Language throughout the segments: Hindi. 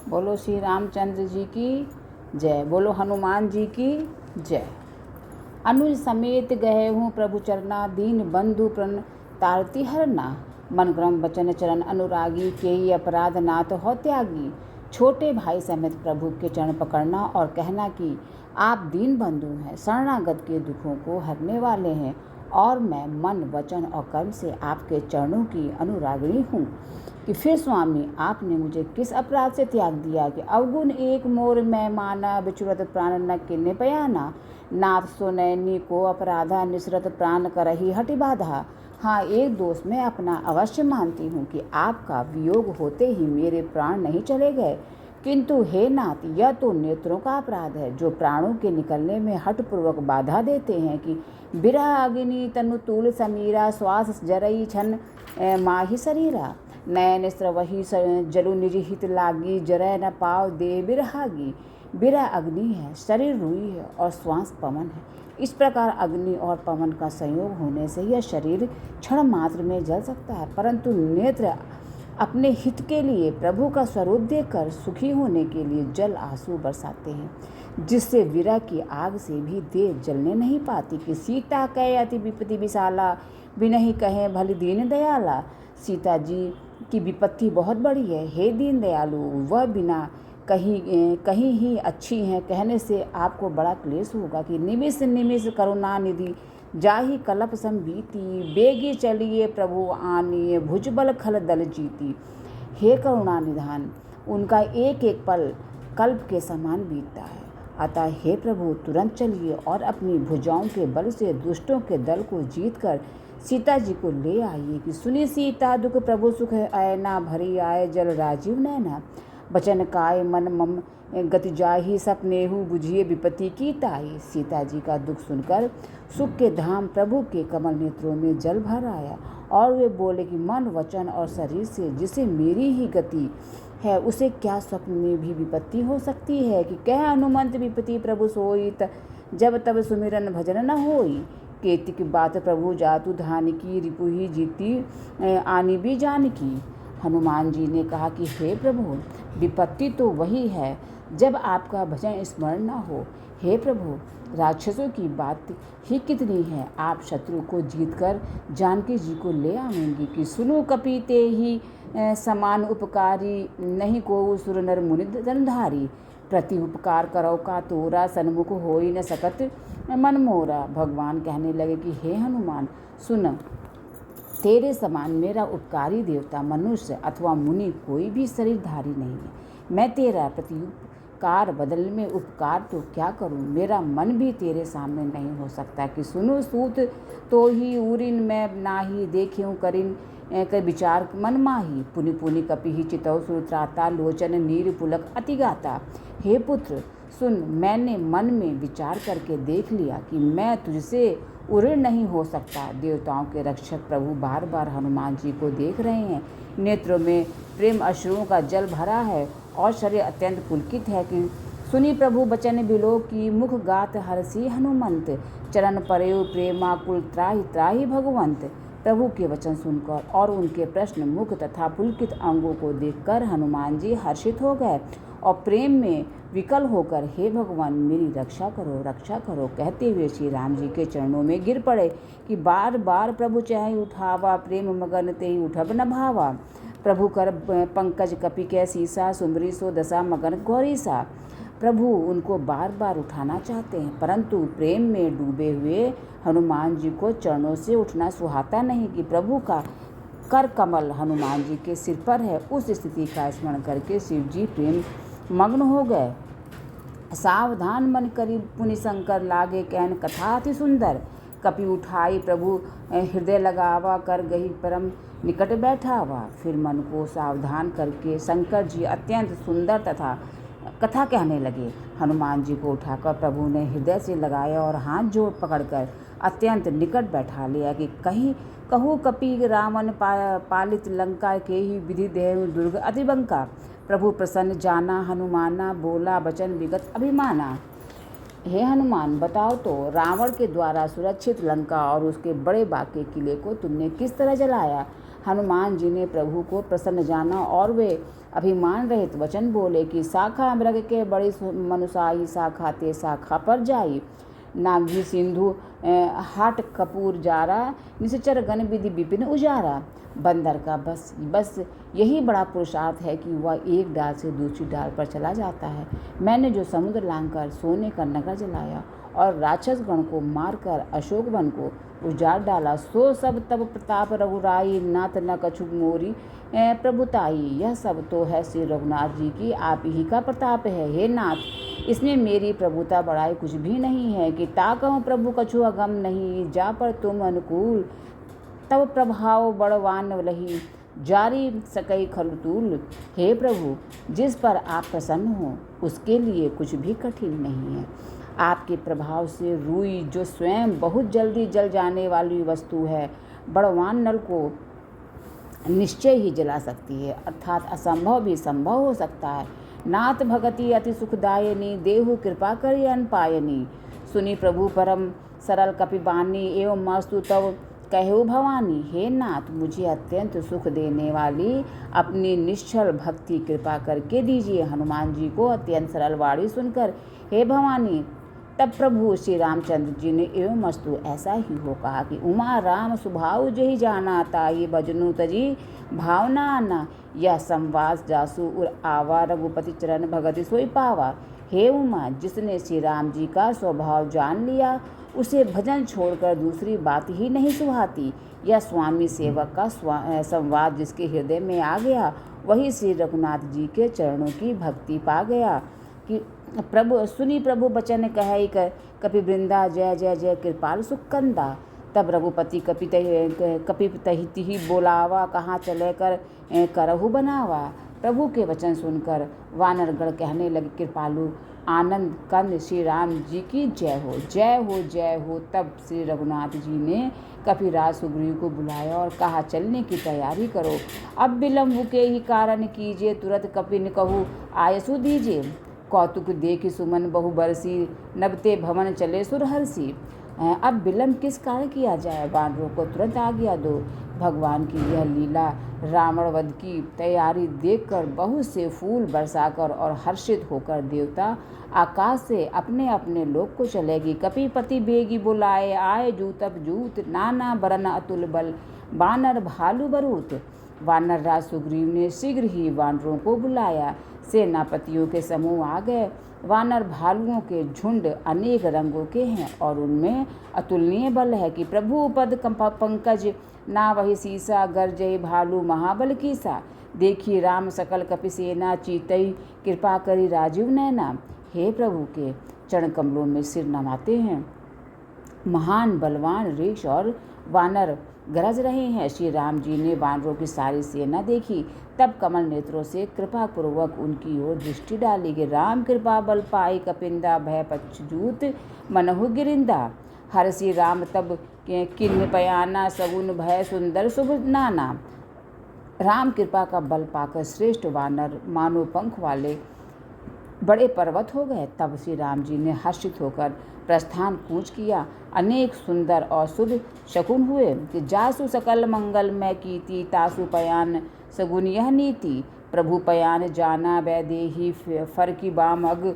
बोलो श्री रामचंद्र जी की जय। बोलो हनुमान जी की जय। अनुज समेत गए हूँ प्रभु चरना, दीन बंधु प्रण तारती हरना। मन क्रम वचन चरण अनुरागी, केई अपराध नाथ हो त्यागी। छोटे भाई समेत प्रभु के चरण पकड़ना और कहना कि आप दीन बंधु हैं, शरणागत के दुखों को हरने वाले हैं, और मैं मन वचन और कर्म से आपके चरणों की अनुरागिणी हूँ। कि फिर स्वामी आपने मुझे किस अपराध से त्याग दिया कि अवगुण एक मोर मैं माना, बिछुड़त प्राण न किन्ने पयाना। नाथ सो नैनी को अपराधा, निसरत प्राण करही हटि बाधा। हाँ, एक दोष मैं अपना अवश्य मानती हूँ कि आपका वियोग होते ही मेरे प्राण नहीं चले गए, किंतु हे नाथ, यह तो नेत्रों का अपराध है जो प्राणों के निकलने में हठपूर्वक बाधा देते हैं। कि बिरह अग्नि तनु तूल समीरा, श्वास जरई छन माही शरीरा। नयन स्रवही जलु निज हित लागी, जरय न पाव दे बिरहागी। बिरह अग्नि है, शरीर रुई है और श्वास पवन है। इस प्रकार अग्नि और पवन का संयोग होने से यह शरीर क्षण मात्र में जल सकता है, परंतु नेत्र अपने हित के लिए प्रभु का स्वरूप देखकर सुखी होने के लिए जल आंसू बरसाते हैं, जिससे विरह की आग से भी देह जलने नहीं पाती। कि सीता कहे अति विपत्ति विशाला, बिनहि कहे भली दीन दयाला। सीता जी की विपत्ति बहुत बड़ी है, हे दीन दयालु, वह बिना कहीं ही अच्छी हैं, कहने से आपको बड़ा क्लेश होगा। कि निमिष निमिष करुणा निधि, जाहि कल्प सम बीती। बेगी चलिए प्रभु आनिए, भुजबल खल दल जीती। हे करुणा निधान, उनका एक एक पल कल्प के समान बीतता है, अतः हे प्रभु तुरंत चलिए और अपनी भुजाओं के बल से दुष्टों के दल को जीतकर सीता जी को ले आइए। कि सुनी सीता दुख प्रभु सुख ऐना, भरी आए जल राजीव नैना। बचन काय मन मम गति जाही, सपनेहु बुझिए विपत्ति की ताई। सीता जी का दुख सुनकर सुख के धाम प्रभु के कमल नेत्रों में जल भर आया, और वे बोले कि मन वचन और शरीर से जिसे मेरी ही गति है, उसे क्या स्वप्न में भी विपत्ति हो सकती है। कि कह हनुमंत विपत्ति प्रभु सोई, जब तब सुमिरन भजन न होई। केति की बात प्रभु जातु धान की, रिपु ही जीती आनी भी जान की। हनुमान जी ने कहा कि हे प्रभु, विपत्ति तो वही है जब आपका भजन स्मरण न हो। हे प्रभु, राक्षसों की बात ही कितनी है, आप शत्रु को जीतकर जानकी जी को ले आवेंगी। कि सुनो कपीते ही समान उपकारी, नहीं को सुर नर मुनि धनधारी। प्रति उपकार करो का तोरा, सन्मुख होई न सकत मन मोरा। भगवान कहने लगे कि हे हनुमान सुन, तेरे समान मेरा उपकारी देवता, मनुष्य अथवा मुनि कोई भी शरीरधारी नहीं है। मैं तेरा प्रत्युपकार बदल में उपकार तो क्या करूं, मेरा मन भी तेरे सामने नहीं हो सकता। कि सुनो सूत तो ही उरिन मैं नाही, देख्यूं करिन कर विचार मन माही। पुनि पुनि कपि ही चितौ सुत्राता, लोचन नीर पुलक अति गाता। हे पुत्र सुन, मैंने मन में विचार करके देख लिया कि मैं तुझसे उऋण नहीं हो सकता। देवताओं के रक्षक प्रभु बार बार हनुमान जी को देख रहे हैं, नेत्रों में प्रेम अश्रुओं का जल भरा है और शरीर अत्यंत पुलकित है। कि सुनी प्रभु बचन बिलो की, मुख गात हरसी हनुमंत। चरण परेउ प्रेमाकुल, त्राहि त्राहि भगवंत। प्रभु के वचन सुनकर और उनके प्रश्न मुख तथा पुलकित अंगों को देखकर हनुमान जी हर्षित हो गए और प्रेम में विकल होकर हे भगवान मेरी रक्षा करो कहते हुए श्री राम जी के चरणों में गिर पड़े। कि बार बार प्रभु चाहे उठावा, प्रेम मगन ते उठब न भावा। प्रभु कर पंकज कपि कै सीसा, सुमरी सो दशा मगन गौरीसा। प्रभु उनको बार बार उठाना चाहते हैं, परंतु प्रेम में डूबे हुए हनुमान जी को चरणों से उठना सुहाता नहीं। कि प्रभु का कर कमल हनुमान जी के सिर पर है, उस स्थिति का स्मरण करके शिव जी प्रेम मग्न हो गए। सावधान मन करी पुनि शंकर, लागे कहन कथा अति सुंदर। कपि उठाई प्रभु हृदय लगावा, कर गही परम निकट बैठावा। फिर मन को सावधान करके शंकर जी अत्यंत सुंदर तथा कथा कहने लगे। हनुमान जी को उठाकर प्रभु ने हृदय से लगाया और हाथ जोड़ पकड़कर अत्यंत निकट बैठा लिया। कि कहीं कहूँ कपि रावण पालित लंका, के ही विधि देव दुर्ग अतिबंका। प्रभु प्रसन्न जाना हनुमाना, बोला बचन विगत अभिमाना। हे हनुमान बताओ तो, रावण के द्वारा सुरक्षित लंका और उसके बड़े बाके किले को तुमने किस तरह जलाया। हनुमान जी ने प्रभु को प्रसन्न जाना और वे अभिमान रहित वचन बोले कि शाखा मृग के बड़ी मनुसाई, शाखा ते शाखा पर जाई। नागी सिंधु हाट कपूर जारा, निश्चर गण विधि विपिन उजारा। बंदर का बस यही बड़ा पुरुषार्थ है कि वह एक डाल से दूसरी डाल पर चला जाता है। मैंने जो समुद्र लांघकर सोने का नगर जलाया और राक्षस गण को मारकर अशोक वन को उजाड़ डाला, सो सब तब प्रताप रघुराई, नाथ न कछु मोरी प्रभुताई। यह सब तो है श्री रघुनाथ जी की आप ही का प्रताप है। हे नाथ, इसमें मेरी प्रभुता बड़ाई कुछ भी नहीं है कि ताकहूँ प्रभु कछु अगम नहीं। जा पर तुम अनुकूल तब प्रभाव बड़वान लही, जारी सकई खलतूल। हे प्रभु, जिस पर आप प्रसन्न हो उसके लिए कुछ भी कठिन नहीं है। आपके प्रभाव से रुई, जो स्वयं बहुत जल्दी जल जाने वाली वस्तु है, बड़वान नल को निश्चय ही जला सकती है, अर्थात असंभव भी संभव हो सकता है। नाथ भगति अति सुखदायनी, देहु कृपा करि अनपायनी। सुनी प्रभु परम सरल कपिबानी, एवं मस्तु तब कहो भवानी। हे नाथ, मुझे अत्यंत सुख देने वाली अपनी निश्चल भक्ति कृपा करके दीजिए। हनुमान जी को अत्यंत सरल वाणी सुनकर हे भवानी, तब प्रभु श्री रामचंद्र जी ने एवं मस्तु ऐसा ही हो कहा कि उमा राम स्वभाव जही जाना, ताई भजनु तजी भावना आना। यह संवाद जासु उर आवा, रघुपति चरण भगति सोई पावा। हे उमा, जिसने श्री राम जी का स्वभाव जान लिया उसे भजन छोड़कर दूसरी बात ही नहीं सुहाती। यह स्वामी सेवक का संवाद जिसके हृदय में आ गया, वही श्री रघुनाथ जी के चरणों की भक्ति पा गया। कि प्रभु सुनी प्रभु बचन कहे कपि वृंदा, जय जय जय कृपाल सुकंदा। तब रघुपति कपितहि बोलावा, कहाँ चले कर करहु बनावा। प्रभु के वचन सुनकर वानरगण कहने लगे, कृपालु आनंद कंद श्री राम जी की जय हो, जय हो, जय हो। तब श्री रघुनाथ जी ने कपिराज सुग्रीव को बुलाया और कहा, चलने की तैयारी करो, अब विलम्ब के ही कारण कीजिए, तुरंत कपिन कहू आयसु दीजिए। कौतुक देखि सुमन बहु बरसी, नबते भवन चले सुरहर्षि। अब विलम्ब किस कारण किया जाए, वानरों को तुरंत आज्ञा दो। भगवान की यह लीला रावण वध की तैयारी देखकर बहुत से फूल बरसाकर और हर्षित होकर देवता आकाश से अपने अपने लोक को चलेगी। कपिपति बेगी बुलाए, आए जूतब जूत, नाना बरन अतुल बल, वानर भालू बरूत। वानर राज सुग्रीव ने शीघ्र ही वानरों को बुलाया। सेनापतियों के समूह आ गए। वानर भालुओं के झुंड अनेक रंगों के हैं और उनमें अतुलनीय बल है कि प्रभु पद पंकज ना वही सीसा, गरजय भालू महाबल कीसा। देखिए राम सकल कपिसेना, चीतई कृपा करी राजीव नैना। हे प्रभु के चरण कमलों में सिर नमाते हैं। महान बलवान ऋक्ष और वानर गरज रहे हैं। श्री राम जी ने वानरों की सारी सेना देखी, तब कमल नेत्रों से कृपा पूर्वक उनकी ओर दृष्टि डाली कि राम कृपा बल पाई, कपिंदा भय पक्षजूत मनहु गिरिंदा। हर श्री राम तब किन्ह पयाना, सगुन भय सुंदर शुभ नाना। राम कृपा का बल पाकर श्रेष्ठ वानर मानो पंख वाले बड़े पर्वत हो गए। तब श्री राम जी ने हर्षित होकर प्रस्थान कूच किया। अनेक सुंदर और शुभ शकुन हुए कि जासु सकल मंगल में कीती, तासु पयान सगुन यह नीति। प्रभु पयान जाना वैदेही, फर की बाम अग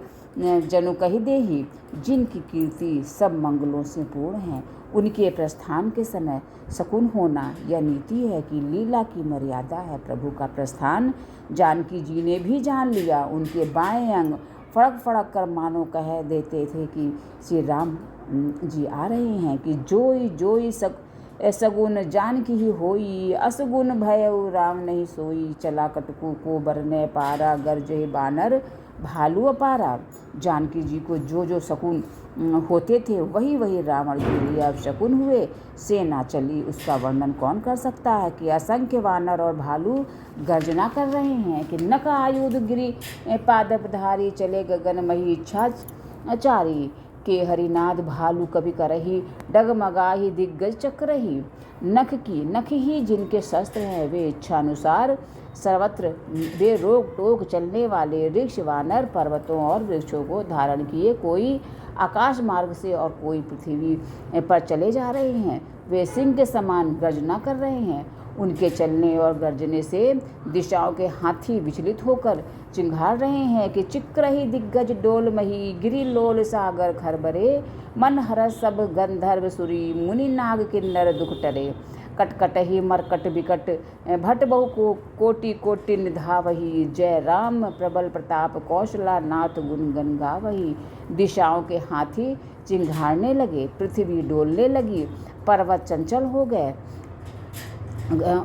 जनु कही देही। जिनकी कीर्ति सब मंगलों से पूर्ण है, उनके प्रस्थान के समय शकुन होना यह नीति है कि लीला की मर्यादा है। प्रभु का प्रस्थान जानकी जी ने भी जान लिया। उनके बाएं अंग फड़क फड़क कर मानो कह देते थे कि श्री राम जी आ रहे हैं। कि जोई जोई सगुन जानकी ही होई, असगुन भयउ राम नहीं सोई। चला कटकू को बरने पारा, गरजे बानर भालू अपारा। जानकी जी को जो जो शकुन होते थे वही वही रावण के लिए अब शकुन हुए। सेना चली, उसका वर्णन कौन कर सकता है कि असंख्य वानर और भालू गर्जना कर रहे हैं कि नक आयुध गिरी पादपधारी, चले गगन मही इच्छा चारी। के हरिनाद भालू कभी करही, डगमगाही दिग्गज चक्रही। नख ही जिनके शस्त्र हैं, वे इच्छानुसार सर्वत्र वे रोक टोक चलने वाले ऋक्ष वानर पर्वतों और वृक्षों को धारण किए कोई आकाश मार्ग से और कोई पृथ्वी पर चले जा रहे हैं। वे सिंह के समान गर्जना कर रहे हैं। उनके चलने और गर्जने से दिशाओं के हाथी विचलित होकर चिंघाड़ रहे हैं कि चिक रही दिग्गज डोल मही, गिरी लोल सागर खरबरे, मन हरस सब गंधर्व सुरी, मुनि नाग किन्नर दुख टरे। कटकट ही मरकट बिकट भट बहु को कोटि कोटि निधावही, जय राम प्रबल प्रताप कौशला नाथ गुण गन गावही। दिशाओं के हाथी चिंघाड़ने लगे, पृथ्वी डोलने लगी, पर्वत चंचल हो गए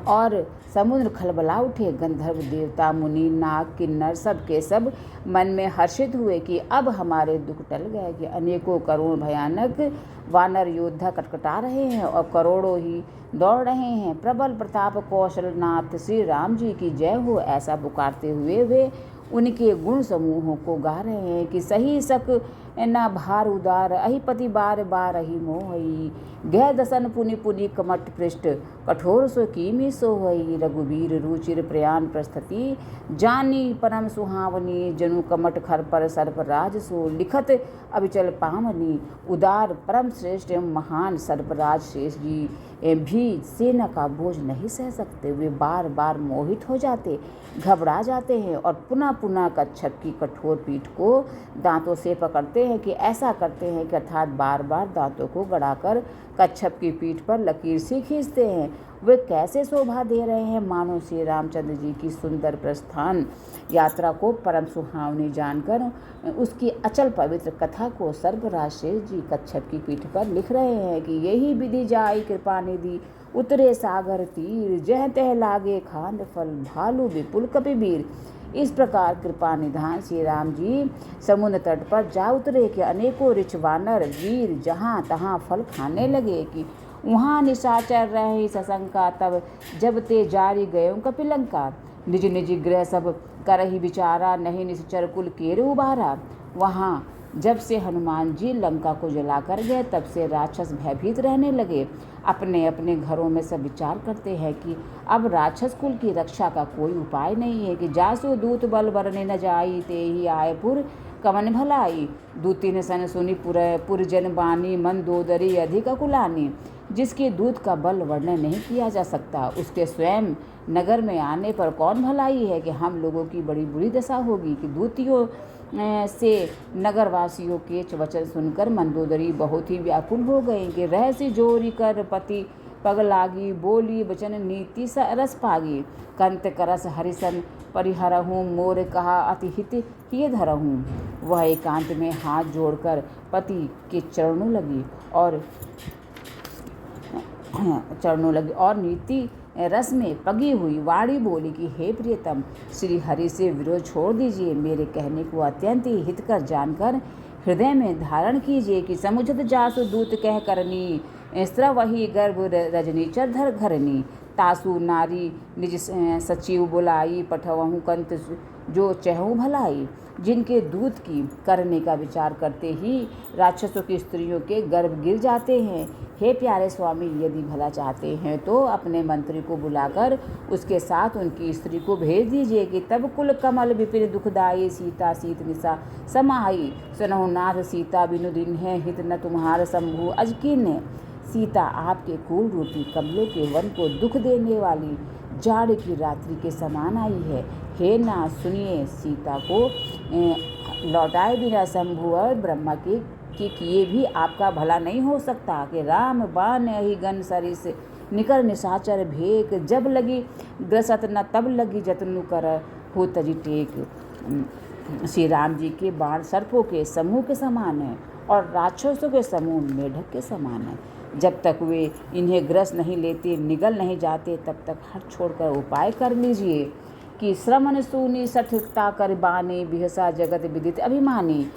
और समुद्र खलबला उठे। गंधर्व देवता मुनि नाग किन्नर सब के सब मन में हर्षित हुए कि अब हमारे दुख टल गए कि अनेकों करोड़ भयानक वानर योद्धा कटकटा रहे हैं और करोड़ों ही दौड़ रहे हैं। प्रबल प्रताप कौशल नाथ श्री राम जी की जय हो, ऐसा पुकारते हुए वे उनके गुण समूहों को गा रहे हैं कि सही सक न भार उदार, अहिपति बार बार ही मोहई, गह दसन पुनि पुनि कमट पृष्ठ, कठोर सो कीमी सोहई। रघुवीर रुचिर प्रयाण प्रस्थति, जानी परम सुहावनी, जनु कमट खर पर सर्पराज सो, लिखत अविचल पावनी। उदार परम श्रेष्ठ एवं महान सर्पराज शेष जी भी सेना का बोझ नहीं सह सकते। वे बार बार मोहित हो जाते, घबरा जाते हैं और पुनः पुनः कच्छप की कठोर पीठ को दांतों से पकड़ते हैं कि ऐसा करते हैं कि अर्थात बार बार दांतों को गड़ाकर कच्छप की पीठ पर लकीर सी खींचते हैं। वे कैसे शोभा दे रहे हैं, मानो श्री रामचंद्र जी की सुंदर प्रस्थान यात्रा को परम सुहावनी जानकर उसकी अचल पवित्र कथा को सर्पराज शेष जी कच्छप की पीठ पर लिख रहे हैं कि यही विधि जाई कृपा निधि, उतरे सागर तीर, जह तह लागे खांद फल, भालू विपुल कपिवीर। इस प्रकार कृपा निधान श्री राम जी समुद्र तट पर जा उतरे कि अनेकों ऋच वानर वीर जहाँ तहाँ फल खाने लगे कि वहाँ निशाचर रहे सशंका, तब जब ते जारी गयो कपिलंका। निज निज गृह सब करही विचारा, नहीं निश्चर कुल केर उबारा। वहाँ जब से हनुमान जी लंका को जलाकर गए तब से राक्षस भयभीत रहने लगे। अपने अपने घरों में सब विचार करते हैं कि अब राक्षस कुल की रक्षा का कोई उपाय नहीं है कि जासु दूत बल बरने न जाई, ते ही आए पुर कवन भलाई। दूती ने सन सुनी पुरजन बानी, मन दोदरी अधिक अकुलानी। जिसके दूत का बल वर्णन नहीं किया जा सकता, उसके स्वयं नगर में आने पर कौन भलाई है कि हम लोगों की बड़ी बुरी दशा होगी कि दूतियों से नगरवासियों के वचन सुनकर मंदोदरी बहुत ही व्याकुल हो गई कि रहसी जोरी कर पति पग लागी, बोली वचन नीति रस पागी। कंत करस हरिसन परिहरहूँ, मोर कहा अति हित हिय धरहूँ। वह एकांत में हाथ जोड़कर पति के चरणों लगी और नीति रस में पगी हुई वाणी बोली कि हे प्रियतम, श्री हरि से विरोध छोड़ दीजिए, मेरे कहने को अत्यंत ही हितकर जानकर हृदय में धारण कीजिए कि समुझत जासु दूत कह करनी, स्त्र वही गर्भ रजनी चरधर घरनी। तासु नारी निज सचिव बुलाई, पठवहु कंत जो चहु भलाई। जिनके दूत की करने का विचार करते ही राक्षसों की स्त्रियों के गर्भ गिर जाते हैं। हे प्यारे स्वामी, यदि भला चाहते हैं तो अपने मंत्री को बुलाकर उसके साथ उनकी स्त्री को भेज दीजिए कि तब कुल कमल विपिन दुखदाई, सीता सीत निशा समाई। सुनहु नाथ सीता बिनु दिन है, हित न तुम्हार शंभु अजकिन। सीता आपके कुल रूपी कमलों के वन को दुख देने वाली जाड़ की रात्रि के समान आई है। हे नाथ सुनिए, सीता को लौटाए बिना शंभु और ब्रह्मा के किए भी आपका भला नहीं हो सकता कि राम बाण ही गन सरिस निकर निशाचर भेक, जब लगी ग्रसत न तब लगी जतनु कर हो तजी टेक। श्री राम जी के बाण सर्पों के समूह के समान है और राक्षसों के समूह मेढक के समान है। जब तक वे इन्हें ग्रस नहीं लेते, निगल नहीं जाते, तब तक हट छोड़कर उपाय कर लीजिए कि श्रमण सूनी सठता कर बानी, बिहसा जगत विदित अभिमानी।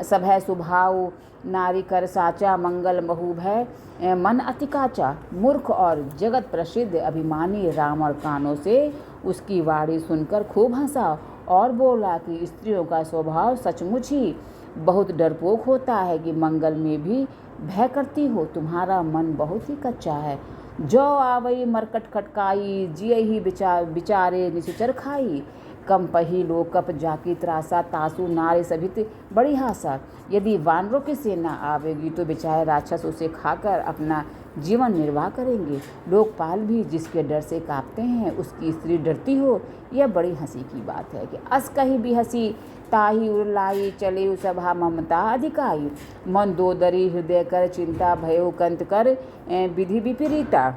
सभय सुभाव नारी कर साचा, मंगल महु भय मन अति काचा। मूर्ख और जगत प्रसिद्ध अभिमानी रावण कानों से उसकी वाणी सुनकर खूब हंसा और बोला कि स्त्रियों का स्वभाव सचमुच ही बहुत डरपोक होता है कि मंगल में भी भय करती हो। तुम्हारा मन बहुत ही कच्चा है। जो आवई मरकट खटकाई, जिये ही बिचारे निश्चर खाई। कम पही लोकप जाकी त्रासा तासु नारे सभित बड़ी हासा। यदि वानरों की सेना आवेगी तो बेचारे राक्षस उसे खाकर अपना जीवन निर्वाह करेंगे। लोकपाल भी जिसके डर से कांपते हैं उसकी स्त्री डरती हो, यह बड़ी हंसी की बात है कि अस कही भी हंसी ताही उरलाई चले सभा ममता अधिकाई। मन दो दरी हृदय कर चिंता भयो कंत कर विधि विपरीता।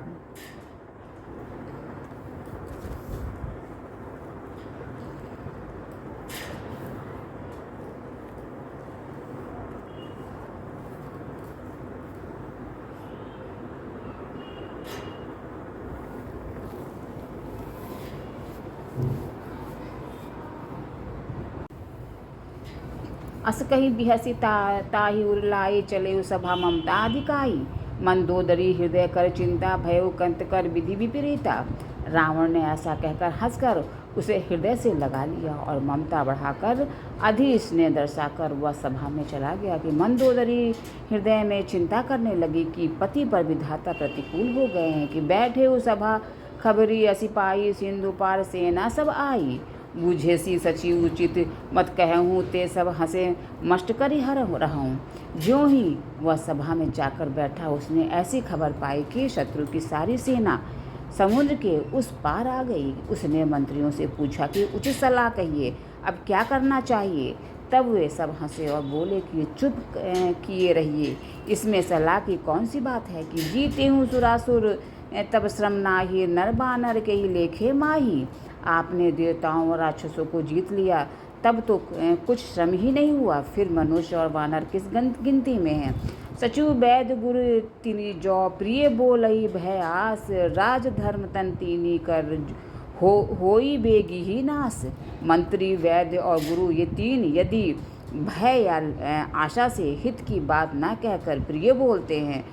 अस कहीं बिहसी ताही उरलाई चले सभा ममता अधिकाई। मन दो दरी हृदय कर चिंता भयो कंत कर विधि विपरीता। रावण ने ऐसा कहकर हंसकर उसे हृदय से लगा लिया और ममता बढ़ाकर अधि स्नेह दर्शाकर वह सभा में चला गया कि मंदोदरी हृदय में चिंता करने लगी कि पति पर विधाता प्रतिकूल हो गए हैं कि बैठे हो सभा खबरी असिपाई सिंधु पार सेना सब आई। बूझे सी सची उचित मत कहूँ ते सब हंसे मस्ट करी हर रहूँ। ज्यों ही वह सभा में जाकर बैठा उसने ऐसी खबर पाई कि शत्रु की सारी सेना समुद्र के उस पार आ गई। उसने मंत्रियों से पूछा कि उचित सलाह कहिए, अब क्या करना चाहिए। तब वे सब हंसे और बोले कि चुप किए रहिए, इसमें सलाह की कौन सी बात है कि जीते हूँ सुरासुर तब श्रम नाही नर बानर के ही लेखे माही। आपने देवताओं और राक्षसों को जीत लिया तब तो कुछ श्रम ही नहीं हुआ, फिर मनुष्य और वानर किस गिनती में हैं। सचु वैद गुरु तिनी जौ प्रिय बोलई भय आस राज धर्म तन तीनी कर होई बेगी ही नास। मंत्री वैद्य और गुरु ये तीन यदि भय या आशा से हित की बात ना कहकर प्रिय बोलते हैं,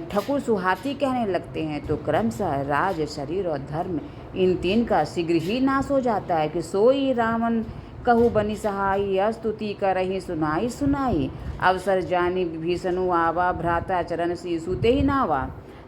ठकुर सुहाती कहने लगते हैं तो क्रमशः राज शरीर और धर्म इन तीन का शीघ्र ही नाश हो जाता है कि सोई रावण कहू बनी सहाई स्तुति करही सुनाई सुनाई। अवसर जानी विभीषणु आवा भ्राता चरण सी सुते ही नावा।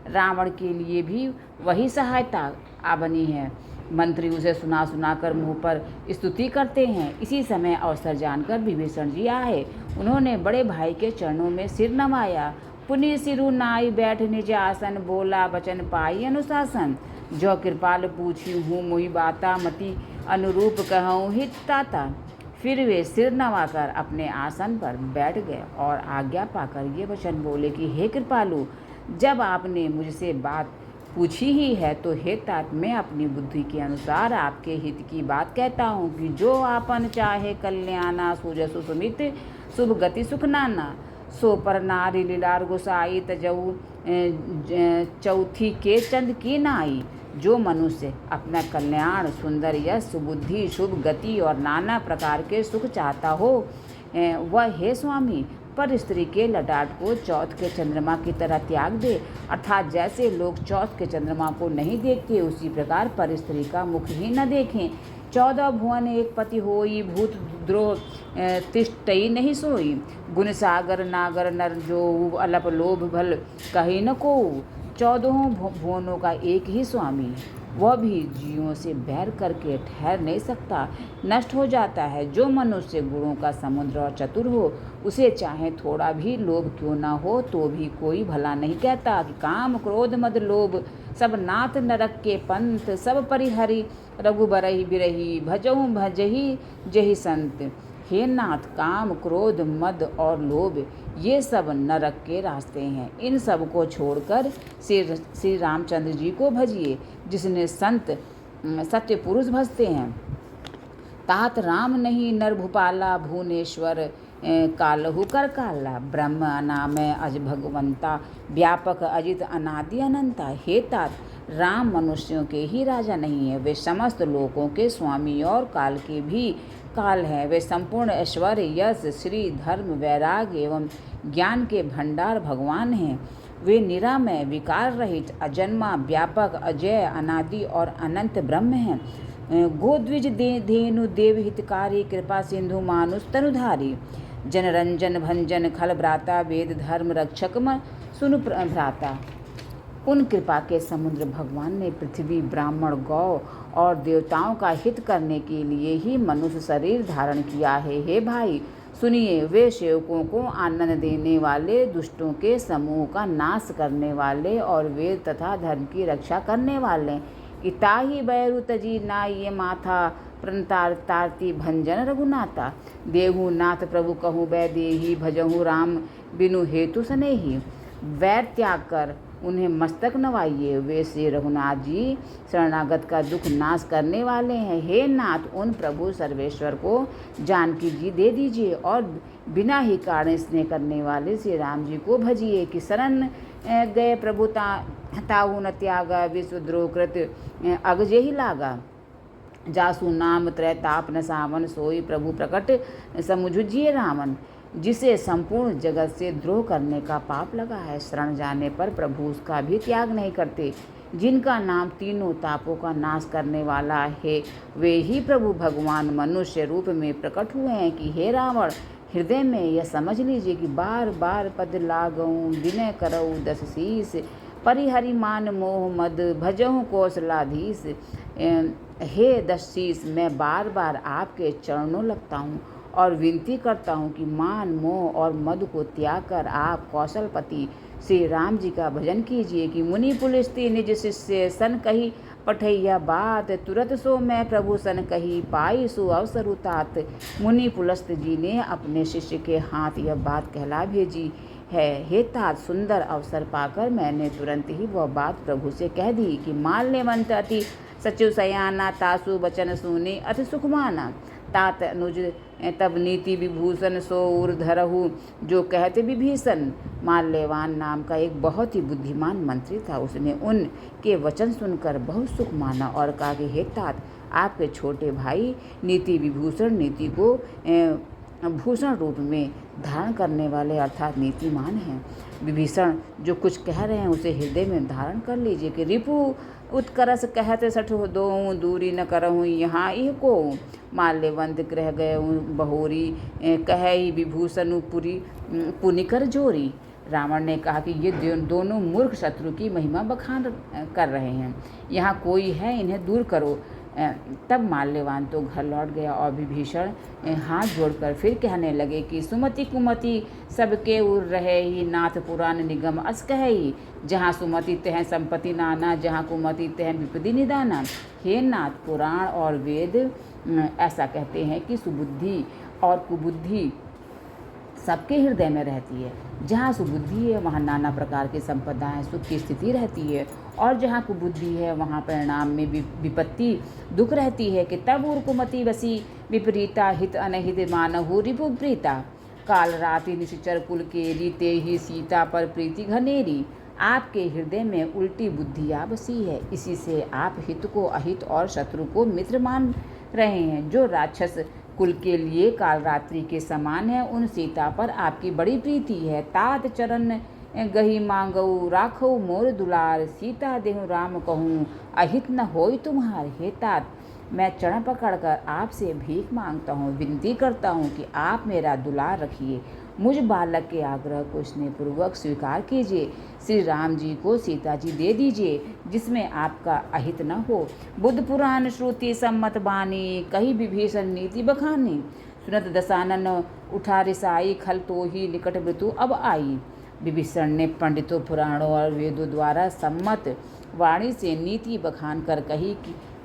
रावण के लिए भी वही सहायता आ बनी है। मंत्री उसे सुना सुनाकर मुँह पर स्तुति करते हैं। इसी समय अवसर जानकर विभीषण जी आए। उन्होंने बड़े भाई के चरणों में सिर नवाया। पुनि सिरु नाई बैठ निज आसन बोला वचन पाई अनुशासन। जो कृपाल पूछी हूँ मोहि बाता मति अनुरूप कहूँ हित ताता। फिर वे सिर नवाकर अपने आसन पर बैठ गए और आज्ञा पाकर ये वचन बोले कि हे कृपालु, जब आपने मुझसे बात पूछी ही है तो हे तात मैं अपनी बुद्धि के अनुसार आपके हित की बात कहता हूँ कि जो आपन चाहे कल्याणा सुजसु सुमित शुभ गति सुख नाना। सो पर नारी लीलार गोसाई तजऊ चौथी के चंद की नाई। जो मनुष्य अपना कल्याण सुंदर यश सुबुद्धि शुभ गति और नाना प्रकार के सुख चाहता हो वह हे स्वामी पर स्त्री के ललाट को चौथ के चंद्रमा की तरह त्याग दे। अर्थात जैसे लोग चौथ के चंद्रमा को नहीं देखते उसी प्रकार पर स्त्री का मुख ही न देखें। 14 भुवन एक पति होई भूत द्रोह तिष्ठई नहीं सोई। गुण सागर नागर नर जो अलप लोभ भल कही न को। 14 भुवनों का एक ही स्वामी, वह भी जीवों से बैर करके ठहर नहीं सकता, नष्ट हो जाता है। जो मनुष्य गुणों का समुद्र और चतुर हो उसे चाहे थोड़ा भी लोभ क्यों ना हो तो भी कोई भला नहीं कहता कि काम क्रोध मद लोभ सब नाथ नरक के पंथ सब परिहरि रघुबरहि बिरही भजहु भजही जहि संत। हे नाथ, काम क्रोध मद और लोभ ये सब नरक के रास्ते हैं। इन सब को छोड़कर श्री रामचंद्र जी को भजिए जिसने संत सत्य पुरुष भजते हैं। तात राम नहीं नर भूपाला भुवनेश्वर कालहु कर काला। ब्रह्म अनामय अज भगवंता व्यापक अजित अनादि अनंता। हे तात, राम मनुष्यों के ही राजा नहीं है, वे समस्त लोकों के स्वामी और काल के भी काल है। वे संपूर्ण ऐश्वर्य यश श्री धर्म वैराग्य एवं ज्ञान के भंडार भगवान हैं। वे निरामय विकार रहित अजन्मा व्यापक अजय अनादि और अनंत ब्रह्म हैं। गोद्विज धेनु देव हितकारी कृपा सिंधु मानुष तनुधारी। जनरंजन भंजन खल भ्राता वेद धर्म रक्षक सुनु भ्राता। उन कृपा के समुद्र भगवान ने पृथ्वी, ब्राह्मण, गौ और देवताओं का हित करने के लिए ही मनुष्य शरीर धारण किया है। हे भाई सुनिए, वे सेवकों को आनंद देने वाले, दुष्टों के समूह का नाश करने वाले और वेद तथा धर्म की रक्षा करने वाले। इताही बैरु तजी ना ये माथा प्रणतार तारती भंजन रघुनाथा। देहु नाथ प्रभु कहूँ बै देही, भजहु राम बिनु हेतु सनेही। वैर त्याग कर उन्हें मस्तक नवाइए, वे श्री रघुनाथ जी शरणागत का दुख नाश करने वाले हैं। हे नाथ, उन प्रभु सर्वेश्वर को जानकी जी दे दीजिए और बिना ही कारण स्नेह करने वाले श्री राम जी को भजिए कि शरण गए प्रभु ताऊ न त्यागा, विश्वद्रोह कृत अगजे ही लागा। जासु नाम त्रैताप न सावन, सोई प्रभु प्रकट समुझिए रावण। जिसे संपूर्ण जगत से द्रोह करने का पाप लगा है, शरण जाने पर प्रभु उसका भी त्याग नहीं करते। जिनका नाम तीनों तापों का नाश करने वाला है, वे ही प्रभु भगवान मनुष्य रूप में प्रकट हुए हैं। कि हे रावण, हृदय में यह समझ लीजिए कि बार बार पद लागऊँ, विनय करऊँ दस शीस, परिहरि मान मोह मद, भजहूँ कौशलाधीश। हे दस शीस, मैं बार बार आपके चरणों लगता हूँ और विनती करता हूँ कि मान, मोह और मद को त्याग कर आप कौशलपति श्री राम जी का भजन कीजिए। कि मुनि पुलिस्ती निज शिष्य सन कही पठैया बात, तुरत सो मैं प्रभु सन कही पाई सो अवसर उतात। मुनि पुलस्त जी ने अपने शिष्य के हाथ यह बात कहला भेजी है। हे तात, सुंदर अवसर पाकर मैंने तुरंत ही वह बात प्रभु से कह दी कि मान लेवंत अति सचिव सयाना, तासु वचन सुने अति सुख माना। तात अनुज तब नीति विभूषण सो उर धरहु, जो कहते विभीषण। माल्यवान नाम का एक बहुत ही बुद्धिमान मंत्री था। उसने उनके वचन सुनकर बहुत सुख माना और कहा कि हे तात, आपके छोटे भाई नीति विभूषण, नीति को भूषण रूप में धारण करने वाले अर्थात नीतिमान हैं। विभीषण जो कुछ कह रहे हैं उसे हृदय में धारण कर लीजिए। कि रिपु उत्कर्ष कहते सठ दोऊँ, दूरी न करहूँ यहाँ इह को। माल्यवंत ग्रह गए बहोरी, कह विभूषण पुरी पुनिकर जोरी। रावण ने कहा कि ये दोनों मूर्ख शत्रु की महिमा बखान कर रहे हैं, यहाँ कोई है, इन्हें दूर करो। तब माल्यवान तो घर लौट गया और विभीषण हाथ जोड़कर फिर कहने लगे कि सुमति कुमति सबके उर रहे ही, नाथ पुराण निगम अस कहे। जहाँ सुमति तह संपत्ति नाना, जहाँ कुमति तह विपदि निदाना। हे नाथ, पुराण और वेद ऐसा कहते हैं कि सुबुद्धि और कुबुद्धि सबके हृदय में रहती है। जहाँ सुबुद्धि है वहाँ नाना प्रकार की संपदाएं, सुख की स्थिति रहती है, और जहाँ कुबुद्धि है वहाँ परिणाम में विपत्ति दुख रहती है। कि तब उर्कुमति वसी विपरीता, हित अनहित मानहु रिपुप्रीता। काल राति निश्चर कुल केरी, ते ही सीता पर प्रीति घनेरी। आपके हृदय में उल्टी बुद्धियाँ बसी है, इसी से आप हित को अहित और शत्रु को मित्र मान रहे हैं। जो राक्षस कुल के लिए काल रात्रि के समान है, उन सीता पर आपकी बड़ी प्रीति है। तात चरण गही मांगऊ, राखऊ मोर दुलार, सीता देहु राम कहूँ अहित न होई तुम्हार। हे तात, मैं चरण पकड़कर आपसे भीख मांगता हूँ, विनती करता हूँ कि आप मेरा दुलार रखिए। मुझ बालक के आग्रह को स्नेहपूर्वक स्वीकार कीजिए। श्री राम जी को सीता जी दे दीजिए, जिसमें आपका अहित न हो। बुद्ध पुराण श्रुति सम्मत बानी, कही विभीषण नीति बखानी। सुनत दशानन उठा रिसाई, खल तो ही निकट मृत्यु अब आई। विभीषण ने पंडितों, पुराणों और वेदों द्वारा सम्मत वाणी से नीति बखान कर कही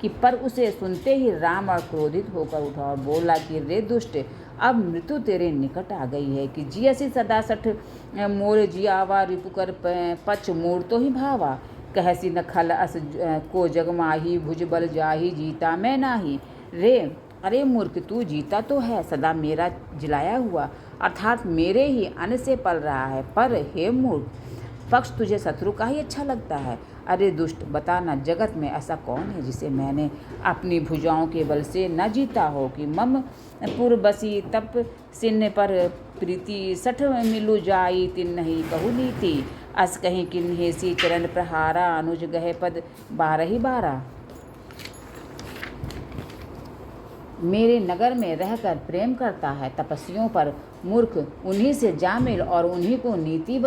कि पर उसे सुनते ही रावण क्रोधित होकर उठा और बोला कि रे दुष्ट, अब मृत्यु तेरे निकट आ गई है। कि जियसी सदा सठ मोर जियावा, रिपुकर पच मोर तो ही भावा। कहसी न खल अस को जगमाही, भुज बल जाही जीता मैं नाही। रे अरे मूर्ख, तू जीता तो है सदा मेरा जिलाया हुआ, अर्थात मेरे ही अन्न से पल रहा है। पर हे मूर्ख, पक्ष तुझे शत्रु का ही अच्छा लगता है। अरे दुष्ट, बताना जगत में ऐसा कौन है जिसे मैंने अपनी भुजाओं के बल से न जीता हो। कि मम पुर बसी तप सिन्न पर प्रीति, सठ मिलु जाई तिन नहीं कहु नीति। अस कहीं किन्हेसी चरण प्रहारा, अनुज गहे पद 12 मेरे नगर में रहकर प्रेम करता है तपस्वियों पर मूर्ख, उन्हीं से जा मिल और उन्हीं को नीति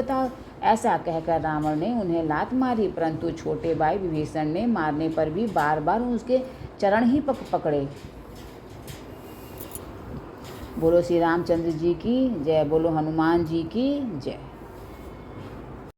ऐसा कहकर रावण ने उन्हें लात मारी, परंतु छोटे भाई विभीषण ने मारने पर भी बार बार उसके चरण ही पकड़े। बोलो श्री रामचंद्र जी की जय, बोलो हनुमान जी की जय।